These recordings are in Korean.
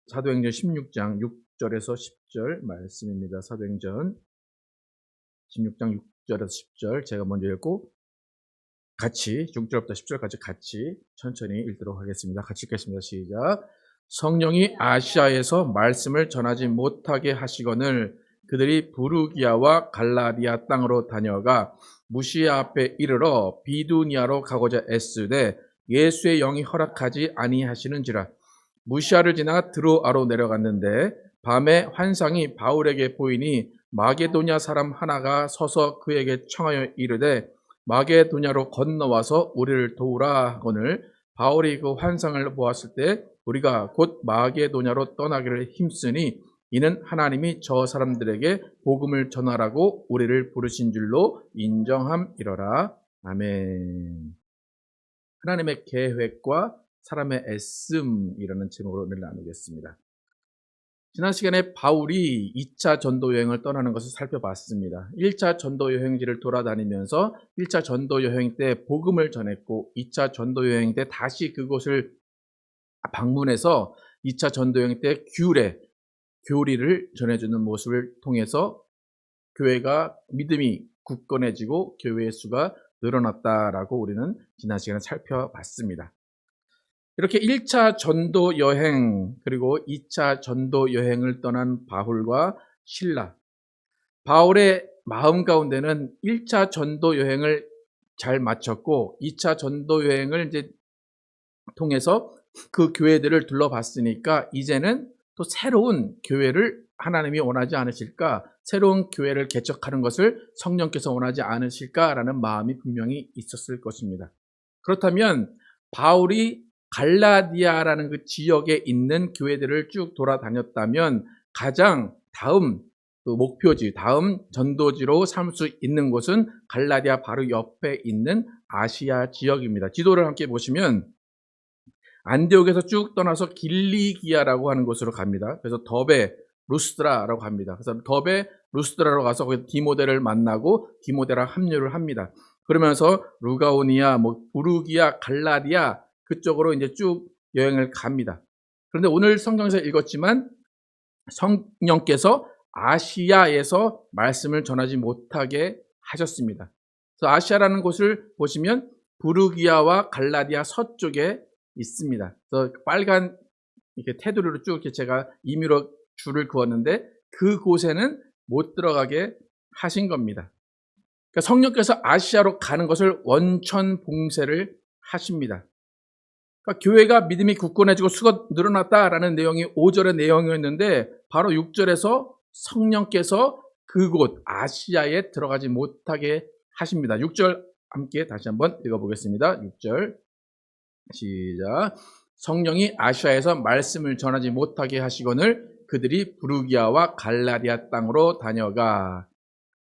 사도행전 16장 6절에서 10절 말씀입니다. 사도행전 16장 6절에서 10절 제가 먼저 읽고 같이 6절부터 10절까지 같이 천천히 읽도록 하겠습니다. 같이 읽겠습니다. 시작. 성령이 아시아에서 말씀을 전하지 못하게 하시거늘 그들이 부르기아와 갈라디아 땅으로 다녀가 무시아 앞에 이르러 비두니아로 가고자 애쓰되 예수의 영이 허락하지 아니하시는지라. 무시아를 지나 드로아로 내려갔는데 밤에 환상이 바울에게 보이니 마게도냐 사람 하나가 서서 그에게 청하여 이르되 마게도냐로 건너와서 우리를 도우라 하거늘 바울이 그 환상을 보았을 때 우리가 곧 마게도냐로 떠나기를 힘쓰니 이는 하나님이 저 사람들에게 복음을 전하라고 우리를 부르신 줄로 인정함이러라. 아멘. 하나님의 계획과 사람의 애씀이라는 제목으로 오늘 나누겠습니다. 지난 시간에 바울이 2차 전도 여행을 떠나는 것을 살펴봤습니다. 1차 전도 여행지를 돌아다니면서 1차 전도 여행 때 복음을 전했고 2차 전도 여행 때 다시 그곳을 방문해서 2차 전도 여행 때 교리를 전해주는 모습을 통해서 교회가 믿음이 굳건해지고 교회의 수가 늘어났다라고 우리는 지난 시간에 살펴봤습니다. 이렇게 1차 전도 여행 그리고 2차 전도 여행을 떠난 바울과 실라. 바울의 마음 가운데는 1차 전도 여행을 잘 마쳤고 2차 전도 여행을 이제 통해서 그 교회들을 둘러봤으니까 이제는 또 새로운 교회를 하나님이 원하지 않으실까? 새로운 교회를 개척하는 것을 성령께서 원하지 않으실까라는 마음이 분명히 있었을 것입니다. 그렇다면 바울이 갈라디아라는 그 지역에 있는 교회들을 쭉 돌아다녔다면 가장 다음 그 목표지, 다음 전도지로 삼을 수 있는 곳은 갈라디아 바로 옆에 있는 아시아 지역입니다. 지도를 함께 보시면 안디옥에서 쭉 떠나서 길리기아라고 하는 곳으로 갑니다. 그래서 더베, 루스드라라고 합니다. 그래서 더베, 루스드라로 가서 거기 디모데를 만나고 디모데랑 합류를 합니다. 그러면서 루가오니아, 부르기아, 갈라디아 그쪽으로 이제 쭉 여행을 갑니다. 그런데 오늘 성경에서 읽었지만 성령께서 아시아에서 말씀을 전하지 못하게 하셨습니다. 그래서 아시아라는 곳을 보시면 부르기아와 갈라디아 서쪽에 있습니다. 그래서 빨간 이렇게 테두리로 쭉 이렇게 제가 임의로 줄을 그었는데 그곳에는 못 들어가게 하신 겁니다. 그러니까 성령께서 아시아로 가는 것을 원천 봉쇄를 하십니다. 그러니까 교회가 믿음이 굳건해지고 수가 늘어났다라는 내용이 5절의 내용이었는데 바로 6절에서 성령께서 그곳 아시아에 들어가지 못하게 하십니다. 6절 함께 다시 한번 읽어보겠습니다. 6절 시작. 성령이 아시아에서 말씀을 전하지 못하게 하시거늘 그들이 부르기아와 갈라디아 땅으로 다녀가.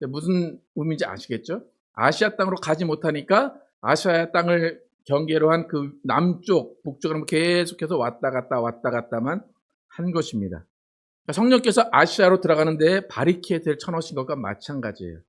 무슨 의미인지 아시겠죠? 아시아 땅으로 가지 못하니까 아시아 땅을 경계로 한 그 남쪽, 북쪽으로 계속해서 왔다 갔다만 한 것입니다. 성령께서 아시아로 들어가는데 바리케이트를 쳐놓으신 것과 마찬가지예요.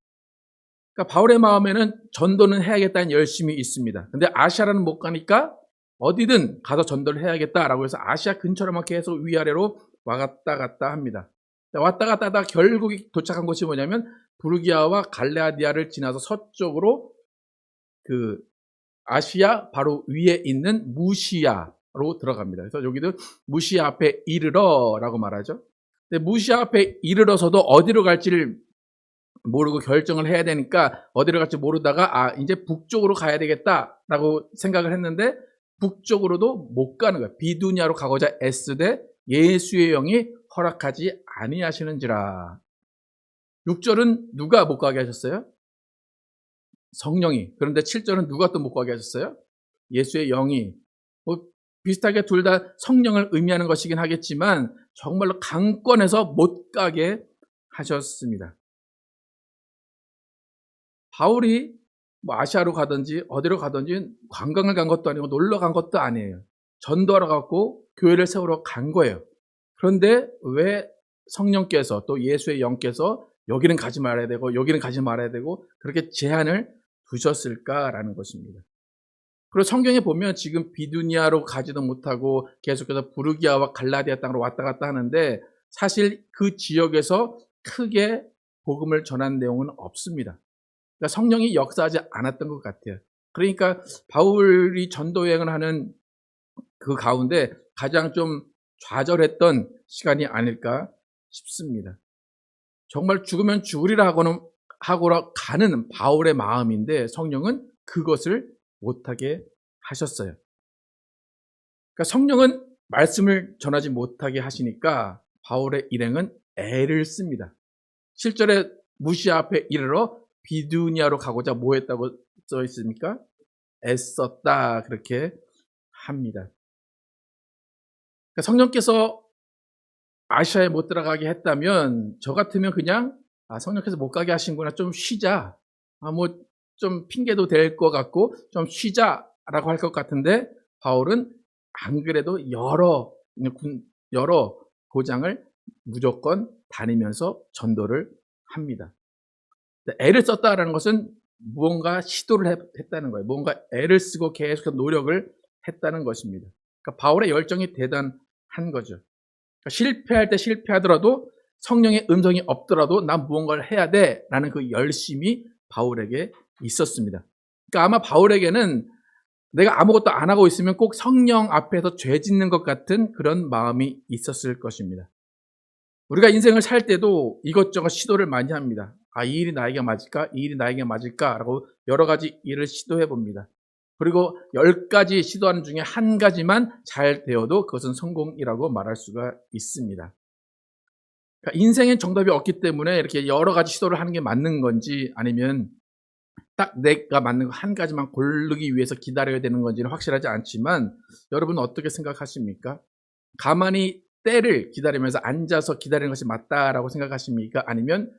그러니까 바울의 마음에는 전도는 해야겠다는 열심이 있습니다. 근데 아시아라는 못 가니까 어디든 가서 전도를 해야겠다라고 해서 아시아 근처로만 계속 위아래로 왔다 갔다 합니다. 왔다 갔다 하다가 결국 도착한 곳이 뭐냐면 부르기아와 갈라디아를 지나서 서쪽으로 그 아시아 바로 위에 있는 무시아로 들어갑니다. 그래서 여기도 무시아 앞에 이르러라고 말하죠. 근데 무시아 앞에 이르러서도 어디로 갈지를 모르고 결정을 해야 되니까 어디로 갈지 모르다가 이제 북쪽으로 가야 되겠다라고 생각을 했는데 북쪽으로도 못 가는 거예요. 비두니아로 가고자 애쓰되 예수의 영이 허락하지 아니하시는지라. 6절은 누가 못 가게 하셨어요? 성령이. 그런데 7절은 누가 또 못 가게 하셨어요? 예수의 영이. 비슷하게 둘 다 성령을 의미하는 것이긴 하겠지만 정말로 강권해서 못 가게 하셨습니다. 바울이 아시아로 가든지 어디로 가든지 관광을 간 것도 아니고 놀러 간 것도 아니에요. 전도하러 갔고 교회를 세우러 간 거예요. 그런데 왜 성령께서 또 예수의 영께서 여기는 가지 말아야 되고 여기는 가지 말아야 되고 그렇게 제한을 두셨을까라는 것입니다. 그리고 성경에 보면 지금 비두니아로 가지도 못하고 계속해서 부르기아와 갈라디아 땅으로 왔다 갔다 하는데 사실 그 지역에서 크게 복음을 전한 내용은 없습니다. 그러니까 성령이 역사하지 않았던 것 같아요. 그러니까 바울이 전도 여행을 하는 그 가운데 가장 좀 좌절했던 시간이 아닐까 싶습니다. 정말 죽으면 죽으리라 하고 가는 바울의 마음인데 성령은 그것을 못하게 하셨어요. 그러니까 성령은 말씀을 전하지 못하게 하시니까 바울의 일행은 애를 씁니다. 7절에 무시아 앞에 이르러 비두니아로 가고자 뭐 했다고 써 있습니까? 애썼다 그렇게 합니다. 그러니까 성령께서 아시아에 못 들어가게 했다면 저 같으면 그냥 성령께서 못 가게 하신구나 좀 쉬자. 뭐 좀 핑계도 될 것 같고 좀 쉬자라고 할 것 같은데 바울은 안 그래도 여러 고장을 무조건 다니면서 전도를 합니다. 애를 썼다라는 것은 무언가 시도를 했다는 거예요. 뭔가 애를 쓰고 계속 노력을 했다는 것입니다. 그러니까 바울의 열정이 대단한 거죠. 그러니까 실패할 때 실패하더라도 성령의 음성이 없더라도 난 무언가를 해야 돼라는 그 열심이 바울에게 있었습니다. 그러니까 아마 바울에게는 내가 아무것도 안 하고 있으면 꼭 성령 앞에서 죄 짓는 것 같은 그런 마음이 있었을 것입니다. 우리가 인생을 살 때도 이것저것 시도를 많이 합니다. 이 일이 나에게 맞을까? 이 일이 나에게 맞을까? 라고 여러 가지 일을 시도해 봅니다. 그리고 10가지 시도하는 중에 한 가지만 잘 되어도 그것은 성공이라고 말할 수가 있습니다. 그러니까 인생엔 정답이 없기 때문에 이렇게 여러 가지 시도를 하는 게 맞는 건지 아니면 딱 내가 맞는 거 한 가지만 고르기 위해서 기다려야 되는 건지는 확실하지 않지만 여러분은 어떻게 생각하십니까? 가만히 때를 기다리면서 앉아서 기다리는 것이 맞다라고 생각하십니까? 아니면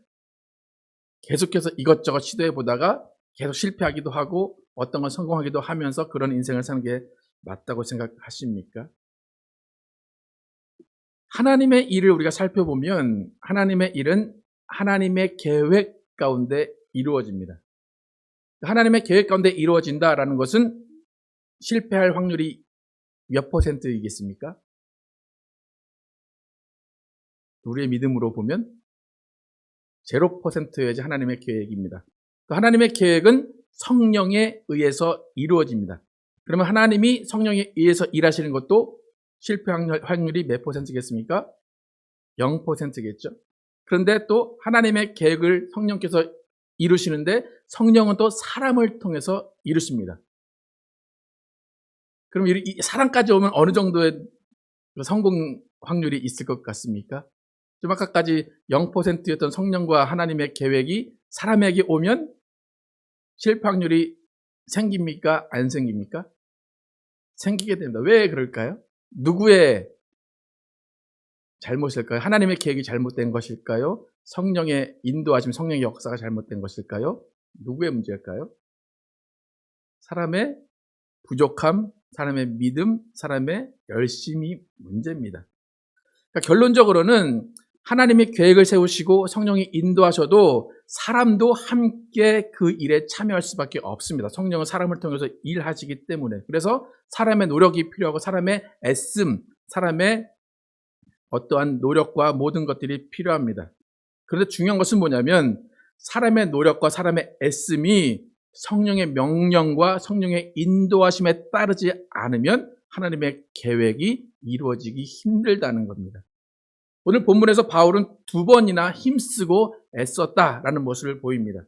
계속해서 이것저것 시도해 보다가 계속 실패하기도 하고 어떤 건 성공하기도 하면서 그런 인생을 사는 게 맞다고 생각하십니까? 하나님의 일을 우리가 살펴보면 하나님의 일은 하나님의 계획 가운데 이루어집니다. 하나님의 계획 가운데 이루어진다라는 것은 실패할 확률이 몇 %이겠습니까? 우리의 믿음으로 보면 0%여야지 하나님의 계획입니다. 하나님의 계획은 성령에 의해서 이루어집니다. 그러면 하나님이 성령에 의해서 일하시는 것도 실패 확률이 몇 %겠습니까? 0%겠죠. 그런데 또 하나님의 계획을 성령께서 이루시는데 성령은 또 사람을 통해서 이루십니다. 그럼 이 사람까지 오면 어느 정도의 성공 확률이 있을 것 같습니까? 좀 아까까지 0%였던 성령과 하나님의 계획이 사람에게 오면 실패 확률이 생깁니까? 안 생깁니까? 생기게 됩니다. 왜 그럴까요? 누구의 잘못일까요? 하나님의 계획이 잘못된 것일까요? 성령의 인도하심, 성령의 역사가 잘못된 것일까요? 누구의 문제일까요? 사람의 부족함, 사람의 믿음, 사람의 열심이 문제입니다. 그러니까 결론적으로는 하나님의 계획을 세우시고 성령이 인도하셔도 사람도 함께 그 일에 참여할 수밖에 없습니다. 성령은 사람을 통해서 일하시기 때문에. 그래서 사람의 노력이 필요하고 사람의 애씀, 사람의 어떠한 노력과 모든 것들이 필요합니다. 그런데 중요한 것은 뭐냐면 사람의 노력과 사람의 애씀이 성령의 명령과 성령의 인도하심에 따르지 않으면 하나님의 계획이 이루어지기 힘들다는 겁니다. 오늘 본문에서 바울은 2번이나 힘쓰고 애썼다라는 모습을 보입니다.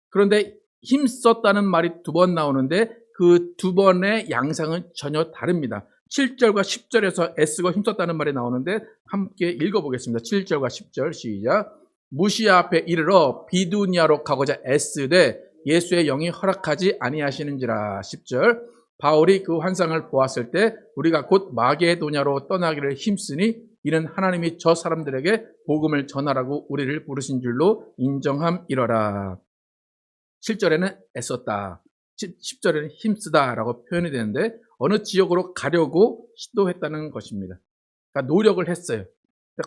그런데 힘썼다는 말이 2번 나오는데 그 2번의 양상은 전혀 다릅니다. 7절과 10절에서 애쓰고 힘썼다는 말이 나오는데 함께 읽어보겠습니다. 7절과 10절 시작. 무시아 앞에 이르러 비두니아로 가고자 애쓰되 예수의 영이 허락하지 아니하시는지라. 10절. 바울이 그 환상을 보았을 때 우리가 곧 마게도냐로 떠나기를 힘쓰니 이는 하나님이 저 사람들에게 복음을 전하라고 우리를 부르신 줄로 인정함이러라. 7절에는 애썼다, 10절에는 힘쓰다라고 표현이 되는데 어느 지역으로 가려고 시도했다는 것입니다. 그러니까 노력을 했어요.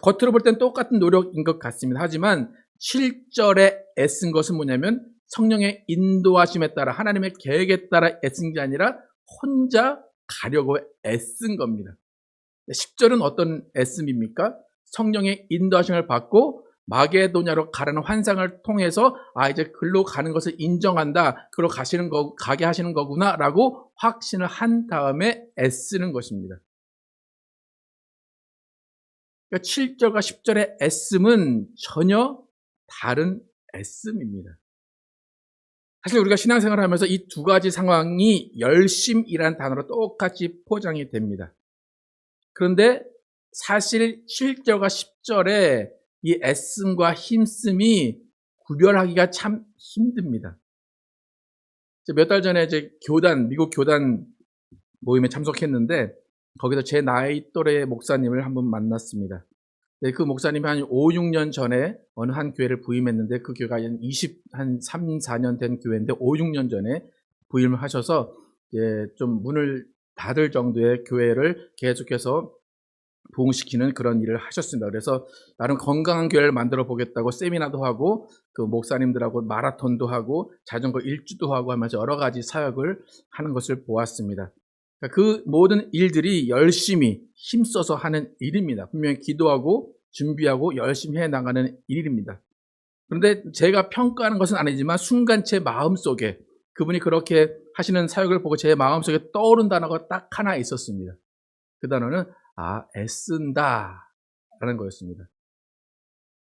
겉으로 볼 땐 똑같은 노력인 것 같습니다. 하지만 7절에 애쓴 것은 뭐냐면 성령의 인도하심에 따라 하나님의 계획에 따라 애쓴 게 아니라 혼자 가려고 애쓴 겁니다. 10절은 어떤 애씀입니까? 성령의 인도하심을 받고 마게도냐로 가라는 환상을 통해서 이제 글로 가는 것을 인정한다. 그로 가게 하시는 거구나라고 확신을 한 다음에 애쓰는 것입니다. 그러니까 7절과 10절의 애씀은 전혀 다른 애씀입니다. 사실 우리가 신앙생활을 하면서 이 두 가지 상황이 열심이라는 단어로 똑같이 포장이 됩니다. 그런데 사실 7절과 10절의 이 애씀과 힘씀이 구별하기가 참 힘듭니다. 몇 달 전에 미국 교단 모임에 참석했는데 거기서 제 나이 또래 목사님을 한번 만났습니다. 그 목사님이 한 5, 6년 전에 어느 한 교회를 부임했는데 그 교회가 한 3, 4년 된 교회인데 5, 6년 전에 부임을 하셔서 좀 문을 닫을 정도의 교회를 계속해서 부흥시키는 그런 일을 하셨습니다. 그래서 나름 건강한 교회를 만들어 보겠다고 세미나도 하고 그 목사님들하고 마라톤도 하고 자전거 일주도 하고 하면서 여러 가지 사역을 하는 것을 보았습니다. 그 모든 일들이 열심히 힘써서 하는 일입니다. 분명히 기도하고 준비하고 열심히 해나가는 일입니다. 그런데 제가 평가하는 것은 아니지만 순간 제 마음속에 그분이 그렇게 하시는 사역을 보고 제 마음속에 떠오른 단어가 딱 하나 있었습니다. 그 단어는 애쓴다 라는 거였습니다.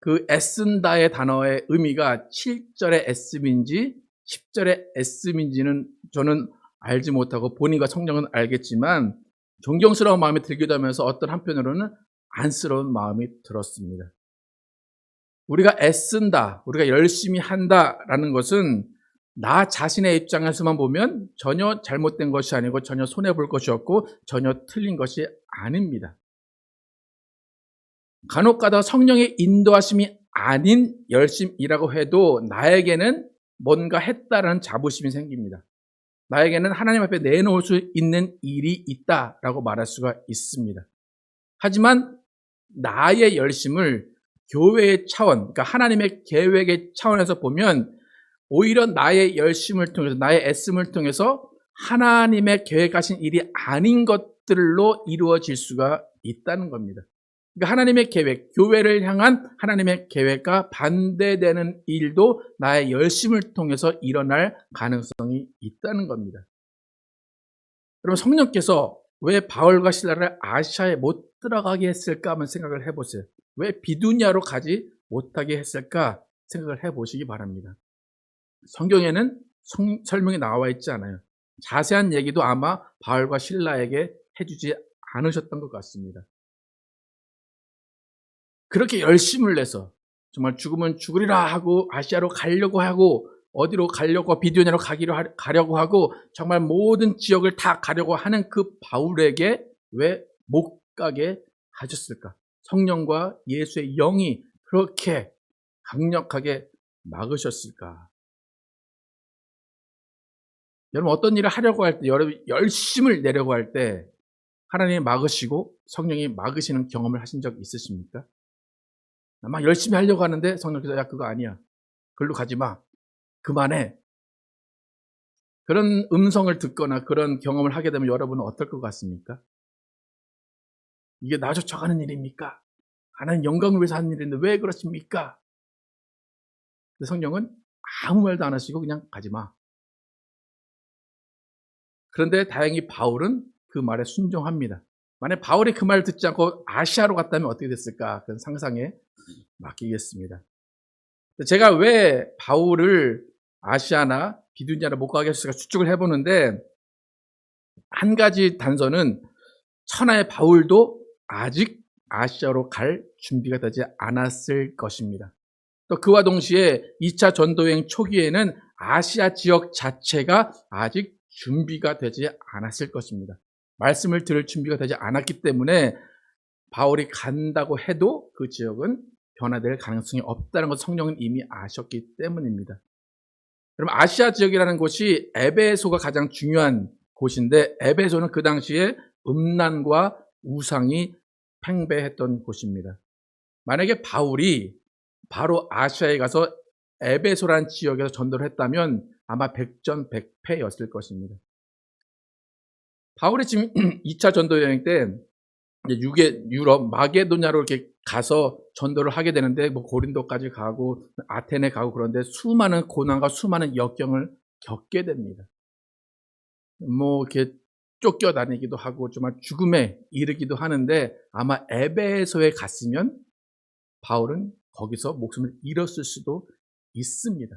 그 애쓴다의 단어의 의미가 7절의 애씀인지 10절의 애씀인지는 저는 알지 못하고 본인과 성령은 알겠지만 존경스러운 마음이 들기도 하면서 어떤 한편으로는 안쓰러운 마음이 들었습니다. 우리가 애쓴다, 우리가 열심히 한다라는 것은 나 자신의 입장에서만 보면 전혀 잘못된 것이 아니고 전혀 손해볼 것이 없고 전혀 틀린 것이 아닙니다. 간혹가다 성령의 인도하심이 아닌 열심이라고 해도 나에게는 뭔가 했다라는 자부심이 생깁니다. 나에게는 하나님 앞에 내놓을 수 있는 일이 있다라고 말할 수가 있습니다. 하지만 나의 열심을 교회의 차원, 그러니까 하나님의 계획의 차원에서 보면 오히려 나의 열심을 통해서, 나의 애씀을 통해서 하나님의 계획하신 일이 아닌 것들로 이루어질 수가 있다는 겁니다. 그러니까 하나님의 계획, 교회를 향한 하나님의 계획과 반대되는 일도 나의 열심을 통해서 일어날 가능성이 있다는 겁니다. 그러면 성령께서 왜 바울과 실라를 아시아에 못 들어가게 했을까 한번 생각을 해보세요. 왜 비두냐로 가지 못하게 했을까 생각을 해보시기 바랍니다. 성경에는 설명이 나와 있지 않아요. 자세한 얘기도 아마 바울과 실라에게 해주지 않으셨던 것 같습니다. 그렇게 열심을 내서 정말 죽으면 죽으리라 하고 아시아로 가려고 하고 어디로 가려고 비두냐로 가려고 하고 정말 모든 지역을 다 가려고 하는 그 바울에게 왜 못 가게 하셨을까? 성령과 예수의 영이 그렇게 강력하게 막으셨을까? 여러분 어떤 일을 하려고 할 때, 여러분 열심을 내려고 할 때 하나님이 막으시고 성령이 막으시는 경험을 하신 적 있으십니까? 막 열심히 하려고 하는데 성령께서 야 그거 아니야. 글로 가지 마. 그만해. 그런 음성을 듣거나 그런 경험을 하게 되면 여러분은 어떨 것 같습니까? 이게 나조차 하는 일입니까? 하나님 영광을 위해서 하는 일인데 왜 그렇습니까? 성령은 아무 말도 안 하시고 그냥 가지 마. 그런데 다행히 바울은 그 말에 순종합니다. 만약 바울이 그 말을 듣지 않고 아시아로 갔다면 어떻게 됐을까? 그런 상상에 맡기겠습니다. 제가 왜 바울을 아시아나 비두냐로 못 가게 했을까 추측을 해보는데 한 가지 단서는 천하의 바울도 아직 아시아로 갈 준비가 되지 않았을 것입니다. 또 그와 동시에 2차 전도여행 초기에는 아시아 지역 자체가 아직 준비가 되지 않았을 것입니다. 말씀을 들을 준비가 되지 않았기 때문에 바울이 간다고 해도 그 지역은 변화될 가능성이 없다는 것을 성령은 이미 아셨기 때문입니다. 여러분 아시아 지역이라는 곳이 에베소가 가장 중요한 곳인데 에베소는 그 당시에 음란과 우상이 팽배했던 곳입니다. 만약에 바울이 바로 아시아에 가서 에베소라는 지역에서 전도를 했다면 아마 백전백패였을 것입니다. 바울이 지금 2차 전도 여행 때 이제 유럽 마게도냐로 이렇게 가서 전도를 하게 되는데 뭐 고린도까지 가고 아테네 가고 그런데 수많은 고난과 수많은 역경을 겪게 됩니다. 뭐 이렇게 쫓겨다니기도 하고 정말 죽음에 이르기도 하는데 아마 에베소에 갔으면 바울은 거기서 목숨을 잃었을 수도 있습니다.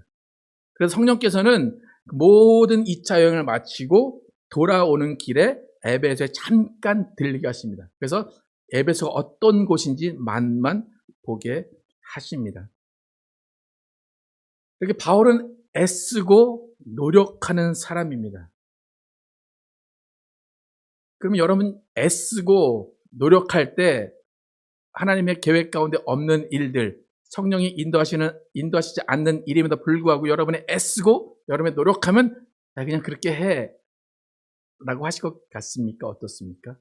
그래서 성령께서는 모든 2차 여행을 마치고 돌아오는 길에 에베소에 잠깐 들리게 하십니다. 그래서 에베소가 어떤 곳인지 만만 보게 하십니다. 이렇게 바울은 애쓰고 노력하는 사람입니다. 그러면 여러분 애쓰고 노력할 때 하나님의 계획 가운데 없는 일들, 성령이 인도하시지 않는 일임에도 불구하고 여러분이 애쓰고 여러분이 노력하면 나 그냥 그렇게 해 라고 하실 것 같습니까? 어떻습니까?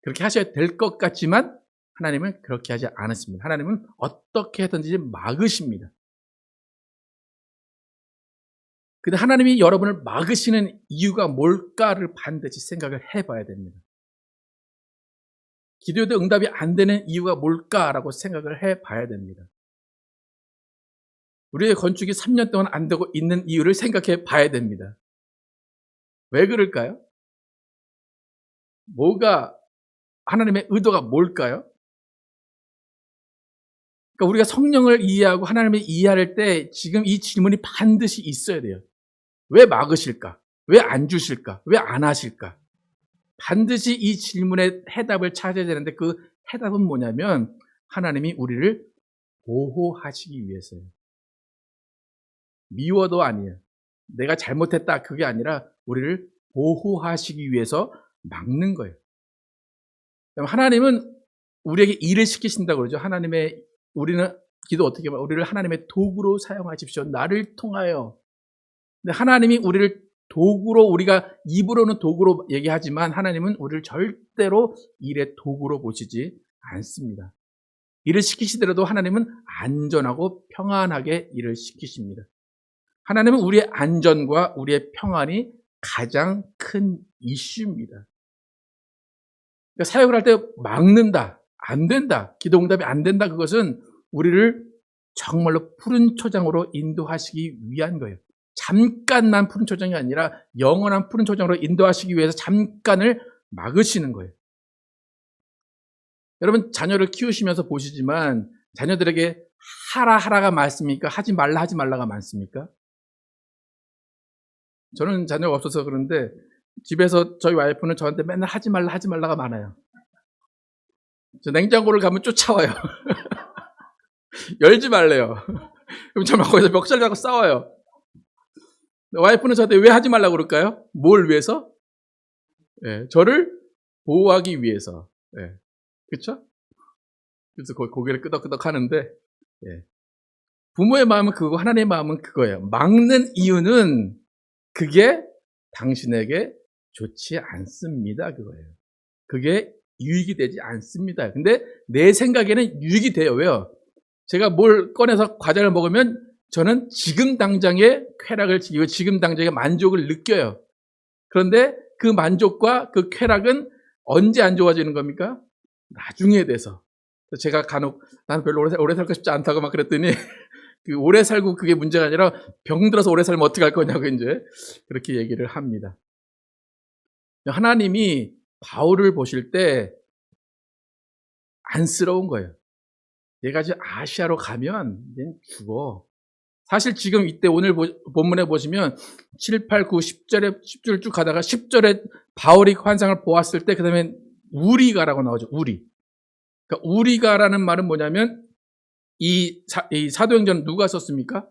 그렇게 하셔야 될 것 같지만 하나님은 그렇게 하지 않으십니다. 하나님은 어떻게 하든지 막으십니다. 근데 하나님이 여러분을 막으시는 이유가 뭘까를 반드시 생각을 해봐야 됩니다. 기도에도 응답이 안 되는 이유가 뭘까라고 생각을 해봐야 됩니다. 우리의 건축이 3년 동안 안 되고 있는 이유를 생각해 봐야 됩니다. 왜 그럴까요? 하나님의 의도가 뭘까요? 그러니까 우리가 성령을 이해하고 하나님을 이해할 때 지금 이 질문이 반드시 있어야 돼요. 왜 막으실까? 왜 안 주실까? 왜 안 하실까? 반드시 이 질문의 해답을 찾아야 되는데 그 해답은 뭐냐면 하나님이 우리를 보호하시기 위해서예요. 미워도 아니에요. 내가 잘못했다 그게 아니라 우리를 보호하시기 위해서 막는 거예요. 하나님은 우리에게 일을 시키신다고 그러죠. 우리는 기도 어떻게 하면 우리를 하나님의 도구로 사용하십시오. 나를 통하여. 근데 하나님이 우리를 도구로, 우리가 입으로는 도구로 얘기하지만 하나님은 우리를 절대로 일의 도구로 보시지 않습니다. 일을 시키시더라도 하나님은 안전하고 평안하게 일을 시키십니다. 하나님은 우리의 안전과 우리의 평안이 가장 큰 이슈입니다. 그러니까 사역을 할 때 막는다, 안 된다, 기도 응답이 안 된다, 그것은 우리를 정말로 푸른 초장으로 인도하시기 위한 거예요. 잠깐만 푸른 초장이 아니라 영원한 푸른 초장으로 인도하시기 위해서 잠깐을 막으시는 거예요. 여러분 자녀를 키우시면서 보시지만 자녀들에게 하라가 많습니까? 하지 말라가 많습니까? 저는 자녀가 없어서 그런데 집에서 저희 와이프는 저한테 맨날 하지 말라가 많아요. 저 냉장고를 가면 쫓아와요. 열지 말래요. 그럼 저만 거기서 멱살 잡고 싸워요. 와이프는 저한테 왜 하지 말라고 그럴까요? 뭘 위해서? 예, 저를 보호하기 위해서. 예, 그렇죠? 그래서 고개를 끄덕끄덕 하는데 예. 부모의 마음은 그거고 하나님의 마음은 그거예요. 막는 이유는 그게 당신에게 좋지 않습니다. 그거예요. 그게 유익이 되지 않습니다. 근데 내 생각에는 유익이 돼요. 왜요? 제가 뭘 꺼내서 과자를 먹으면 저는 지금 당장의 쾌락을 지키고 지금 당장의 만족을 느껴요. 그런데 그 만족과 그 쾌락은 언제 안 좋아지는 겁니까? 나중에 돼서. 제가 간혹 나는 별로 오래 살고 싶지 않다고 막 그랬더니 그 오래 살고 그게 문제가 아니라 병 들어서 오래 살면 어떻게 할 거냐고 이제 그렇게 얘기를 합니다. 하나님이 바울을 보실 때 안쓰러운 거예요. 얘가 이제 아시아로 가면 이제 죽어. 사실 지금 이때 오늘 본문에 보시면 7, 8, 9, 10절 쭉 가다가 10절에 바울이 환상을 보았을 때 그 다음에 우리가라고 나오죠. 그러니까 우리가라는 말은 뭐냐면 이 사도행전은 누가 썼습니까?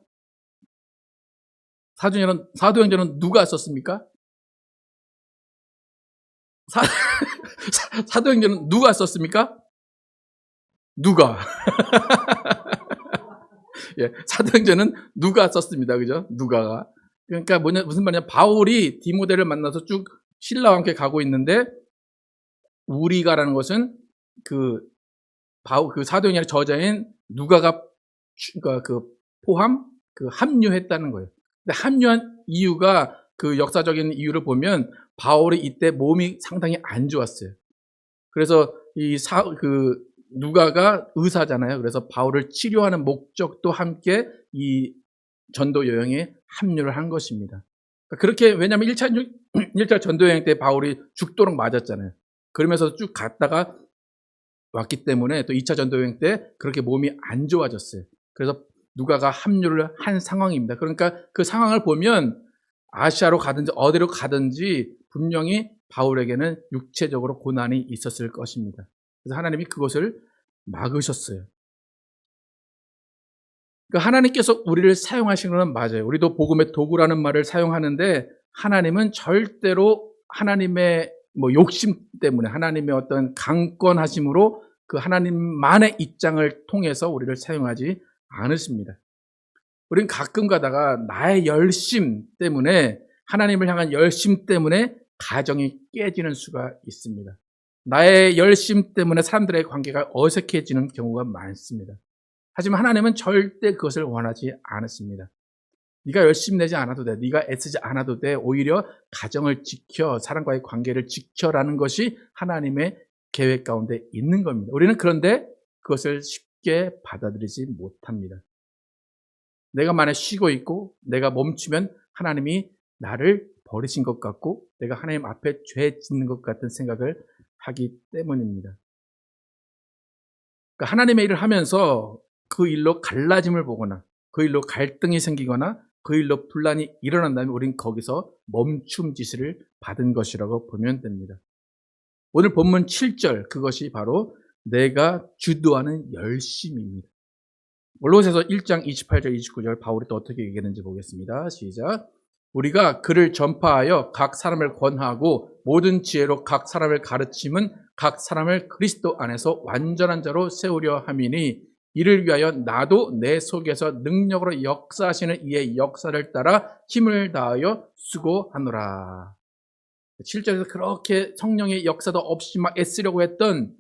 사도행전은 누가 썼습니까? 사도행전은 누가 썼습니까? 누가? 예, 사도행전은 누가 썼습니다. 그죠? 누가가. 그러니까 무슨 말이냐. 바울이 디모데를 만나서 쭉 신라와 함께 가고 있는데 우리가라는 것은 그 사도행전의 저자인 누가가 합류했다는 거예요. 근데 합류한 이유가 그 역사적인 이유를 보면 바울이 이때 몸이 상당히 안 좋았어요. 그래서 누가가 의사잖아요. 그래서 바울을 치료하는 목적도 함께 이 전도 여행에 합류를 한 것입니다. 그렇게, 왜냐하면 1차 전도 여행 때 바울이 죽도록 맞았잖아요. 그러면서 쭉 갔다가 왔기 때문에 또 2차 전도 여행 때 그렇게 몸이 안 좋아졌어요. 그래서 누가가 합류를 한 상황입니다. 그러니까 그 상황을 보면 아시아로 가든지 어디로 가든지 분명히 바울에게는 육체적으로 고난이 있었을 것입니다. 그래서 하나님이 그것을 막으셨어요. 그러니까 하나님께서 우리를 사용하시는 건 맞아요. 우리도 복음의 도구라는 말을 사용하는데 하나님은 절대로 하나님의 욕심 때문에, 하나님의 어떤 강권하심으로 그 하나님만의 입장을 통해서 우리를 사용하지 않으십니다. 우리는 가끔 가다가 나의 열심 때문에, 하나님을 향한 열심 때문에 가정이 깨지는 수가 있습니다. 나의 열심 때문에 사람들의 관계가 어색해지는 경우가 많습니다. 하지만 하나님은 절대 그것을 원하지 않으십니다. 네가 열심히 내지 않아도 돼. 네가 애쓰지 않아도 돼. 오히려 가정을 지켜, 사람과의 관계를 지켜라는 것이 하나님의 계획 가운데 있는 겁니다. 우리는 그런데 그것을 쉽게 받아들이지 못합니다. 내가 만약 쉬고 있고 내가 멈추면 하나님이 나를 버리신 것 같고 내가 하나님 앞에 죄 짓는 것 같은 생각을 하기 때문입니다. 그러니까 하나님의 일을 하면서 그 일로 갈라짐을 보거나 그 일로 갈등이 생기거나 그 일로 분란이 일어난다면 우린 거기서 멈춤지시를 받은 것이라고 보면 됩니다. 오늘 본문 7절, 그것이 바로 내가 주도하는 열심입니다. 골로새서 1장 28절 29절 바울이 또 어떻게 얘기했는지 보겠습니다. 시작. 우리가 그를 전파하여 각 사람을 권하고 모든 지혜로 각 사람을 가르침은 각 사람을 그리스도 안에서 완전한 자로 세우려 함이니 이를 위하여 나도 내 속에서 능력으로 역사하시는 이의 역사를 따라 힘을 다하여 수고하노라. 7절에서 그렇게 성령의 역사도 없이 막 애쓰려고 했던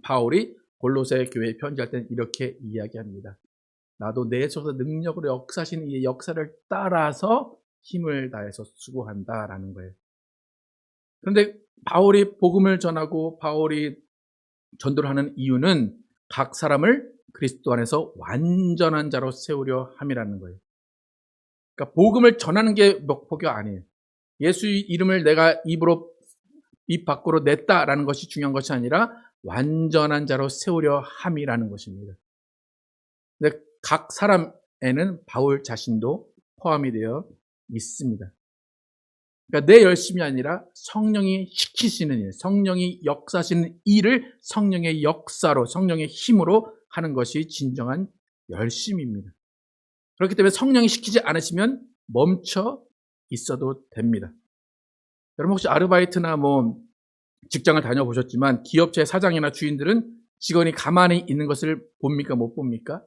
바울이 골로새 교회에 편지할 때는 이렇게 이야기합니다. 나도 내 속에서 능력으로 역사하시는 이의 역사를 따라서 힘을 다해서 수고한다라는 거예요. 그런데 바울이 복음을 전하고 바울이 전도를 하는 이유는 각 사람을 그리스도 안에서 완전한 자로 세우려 함이라는 거예요. 그러니까 복음을 전하는 게 목표가 아니에요. 예수의 이름을 내가 입 밖으로 냈다라는 것이 중요한 것이 아니라 완전한 자로 세우려 함이라는 것입니다. 근데 각 사람에는 바울 자신도 포함이 되어 있습니다. 그러니까 내 열심이 아니라 성령이 시키시는 일, 성령이 역사하시는 일을 성령의 역사로, 성령의 힘으로 하는 것이 진정한 열심입니다. 그렇기 때문에 성령이 시키지 않으시면 멈춰 있어도 됩니다. 여러분 혹시 아르바이트나 직장을 다녀보셨지만 기업체 사장이나 주인들은 직원이 가만히 있는 것을 봅니까? 못 봅니까?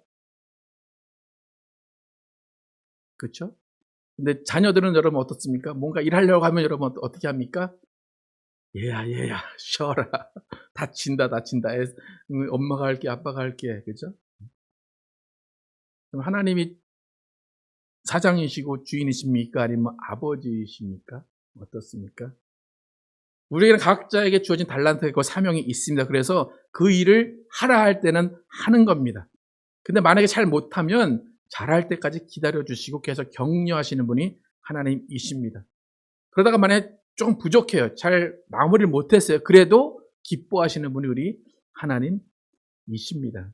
그렇죠? 근데 자녀들은 여러분 어떻습니까? 뭔가 일하려고 하면 여러분 어떻게 합니까? 얘야 쉬어라. 다친다. 엄마가 할게, 아빠가 할게. 그죠? 그럼 하나님이 사장이시고 주인이십니까? 아니면 아버지이십니까? 어떻습니까? 우리에게는 각자에게 주어진 달란트가 있고 사명이 있습니다. 그래서 그 일을 하라 할 때는 하는 겁니다. 근데 만약에 잘 못하면 잘할 때까지 기다려주시고 계속 격려하시는 분이 하나님이십니다. 그러다가 만약에 조금 부족해요. 잘 마무리를 못했어요. 그래도 기뻐하시는 분이 우리 하나님이십니다.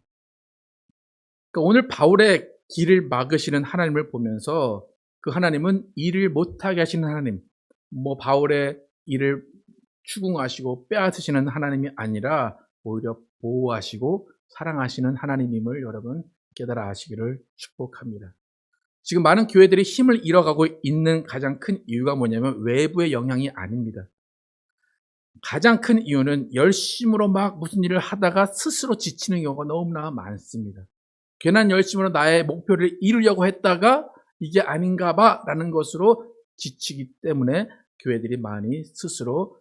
그러니까 오늘 바울의 길을 막으시는 하나님을 보면서 그 하나님은 일을 못하게 하시는 하나님, 바울의 일을 추궁하시고 빼앗으시는 하나님이 아니라 오히려 보호하시고 사랑하시는 하나님임을 여러분 깨달아 아시기를 축복합니다. 지금 많은 교회들이 힘을 잃어가고 있는 가장 큰 이유가 뭐냐면 외부의 영향이 아닙니다. 가장 큰 이유는 열심으로 막 무슨 일을 하다가 스스로 지치는 경우가 너무나 많습니다. 괜한 열심으로 나의 목표를 이루려고 했다가 이게 아닌가 봐 라는 것으로 지치기 때문에 교회들이 많이 스스로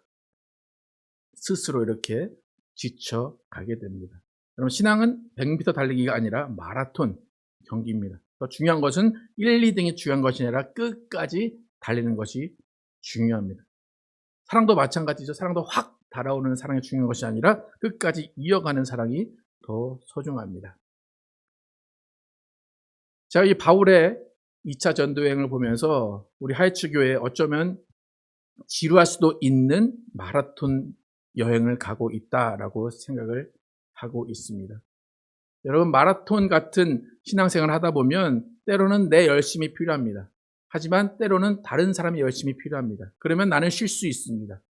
이렇게 지쳐가게 됩니다. 여러분 신앙은 100m 달리기가 아니라 마라톤 경기입니다. 더 중요한 것은 1, 2등이 중요한 것이 아니라 끝까지 달리는 것이 중요합니다. 사랑도 마찬가지죠. 사랑도 확 달아오는 사랑이 중요한 것이 아니라 끝까지 이어가는 사랑이 더 소중합니다. 제가 이 바울의 2차 전도여행을 보면서 우리 하이츠 교회에 어쩌면 지루할 수도 있는 마라톤 여행을 가고 있다라고 생각을 하고 있습니다. 여러분, 마라톤 같은 신앙생활을 하다 보면 때로는 내 열심이 필요합니다. 하지만 때로는 다른 사람의 열심이 필요합니다. 그러면 나는 쉴 수 있습니다.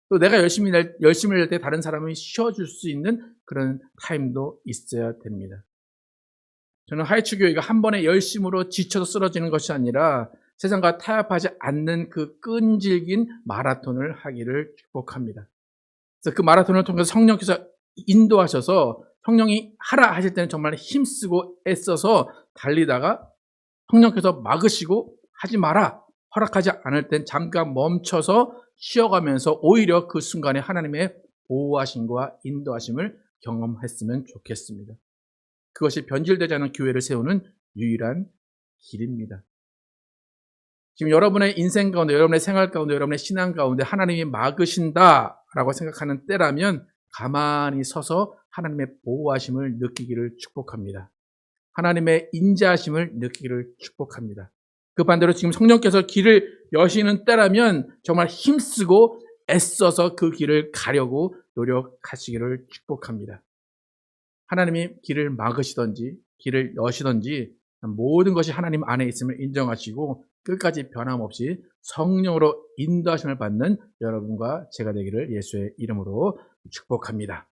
또 내가 열심히 낼 때 다른 사람이 쉬어줄 수 있는 그런 타임도 있어야 됩니다. 저는 하이츠 교회가 한 번의 열심으로 지쳐서 쓰러지는 것이 아니라 세상과 타협하지 않는 그 끈질긴 마라톤을 하기를 축복합니다. 그래서 그 마라톤을 통해서 성령께서 인도하셔서 성령이 하라 하실 때는 정말 힘쓰고 애써서 달리다가 성령께서 막으시고 하지 마라 허락하지 않을 땐 잠깐 멈춰서 쉬어가면서 오히려 그 순간에 하나님의 보호하심과 인도하심을 경험했으면 좋겠습니다. 그것이 변질되지 않은 교회를 세우는 유일한 길입니다. 지금 여러분의 인생 가운데, 여러분의 생활 가운데, 여러분의 신앙 가운데 하나님이 막으신다라고 생각하는 때라면 가만히 서서 하나님의 보호하심을 느끼기를 축복합니다. 하나님의 인자하심을 느끼기를 축복합니다. 그 반대로 지금 성령께서 길을 여시는 때라면 정말 힘쓰고 애써서 그 길을 가려고 노력하시기를 축복합니다. 하나님이 길을 막으시든지 길을 여시든지 모든 것이 하나님 안에 있음을 인정하시고 끝까지 변함없이 성령으로 인도하심을 받는 여러분과 제가 되기를 예수의 이름으로 축복합니다.